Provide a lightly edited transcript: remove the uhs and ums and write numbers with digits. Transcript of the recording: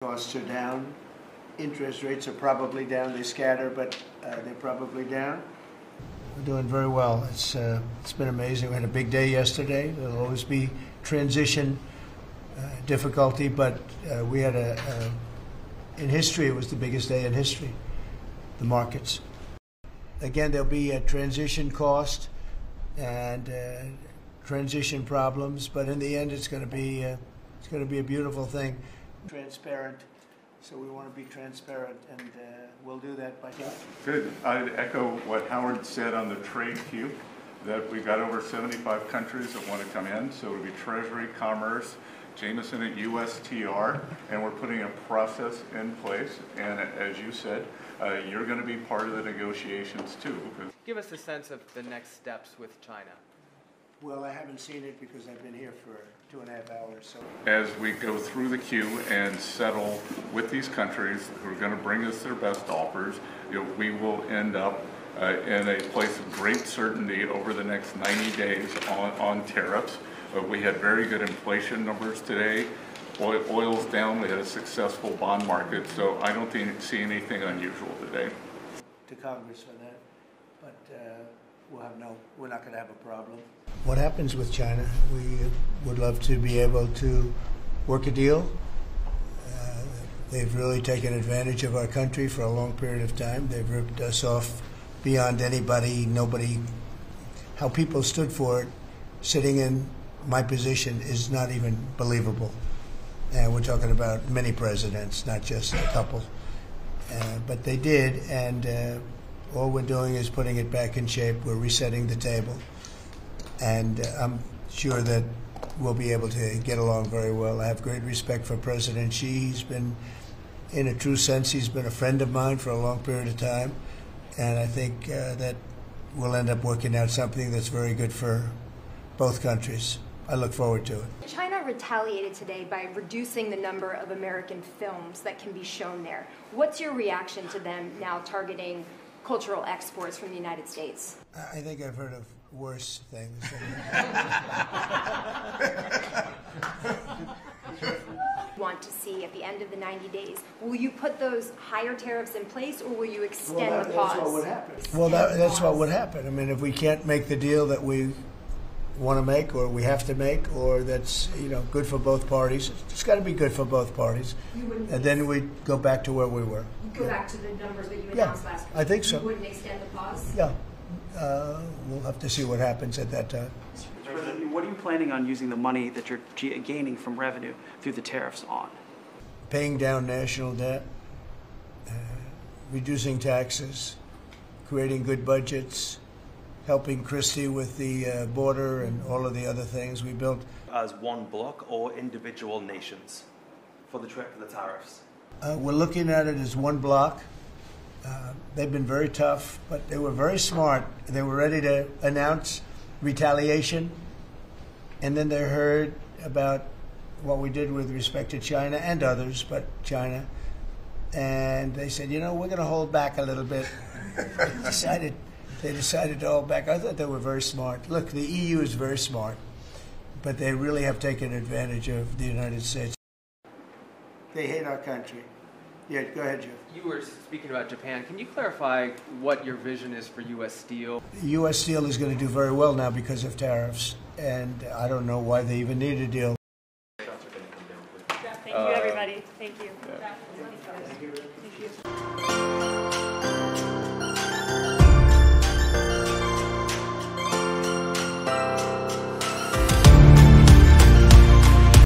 Costs are down. Interest rates are probably down. They scatter, but they're probably down. We're doing very well. It's been amazing. We had a big day yesterday. There'll always be transition difficulty, but we had in history, it was the biggest day in history, the markets. Again, there'll be a transition cost and transition problems, but in the end, it's going to be a beautiful thing. Transparent, so we want to be transparent, and we'll do that by now. Good. I'd echo what Howard said on the trade queue, that we've got over 75 countries that want to come in, so it'll be Treasury, Commerce, Jameson at USTR, and we're putting a process in place, and as you said, you're going to be part of the negotiations too. Give us a sense of the next steps with China. Well, I haven't seen it because I've been here for 2.5 hours. So, as we go through the queue and settle with these countries who are going to bring us their best offers, we will end up in a place of great certainty over the next 90 days on tariffs. We had very good inflation numbers today. Oil's down. We had a successful bond market, so I don't see anything unusual today. To Congress for that, but we're not going to have a problem. What happens with China? We would love to be able to work a deal. They've really taken advantage of our country for a long period of time. They've ripped us off beyond nobody. How people stood for it, sitting in my position, is not even believable. And we're talking about many presidents, not just a couple. But they did, and all we're doing is putting it back in shape. We're resetting the table. And I'm sure that we'll be able to get along very well. I have great respect for President Xi. He's been, in a true sense, he's been a friend of mine for a long period of time. And I think that we'll end up working out something that's very good for both countries. I look forward to it. China retaliated today by reducing the number of American films that can be shown there. What's your reaction to them now targeting cultural exports from the United States? I think I've heard of worse things. Want to see at the end of the 90 days, will you put those higher tariffs in place, or will you extend the pause? That's what would happen. Well, that's what would happen. I mean, if we can't make the deal that we want to make, or we have to make, or that's good for both parties, it's got to be good for both parties. And then we go back to where we were. Go back to the numbers that you announced last week. I think so. You wouldn't extend the pause? Yeah. We'll have to see what happens at that time. Mr. President, what are you planning on using the money that you're gaining from revenue through the tariffs on? Paying down national debt, reducing taxes, creating good budgets, helping Christie with the border and all of the other things we built. As one bloc or individual nations for the tariffs? We're looking at it as one bloc. They've been very tough, but they were very smart. They were ready to announce retaliation, and then they heard about what we did with respect to China and others, but China, and they said, we're going to hold back a little bit. They decided to hold back. I thought they were very smart. Look, the EU is very smart, but they really have taken advantage of the United States. They hate our country. Yeah, go ahead, Jeff. You were speaking about Japan. Can you clarify what your vision is for U.S. Steel? U.S. Steel is going to do very well now because of tariffs, and I don't know why they even need a deal. Thank you, everybody. Thank you. Thank you.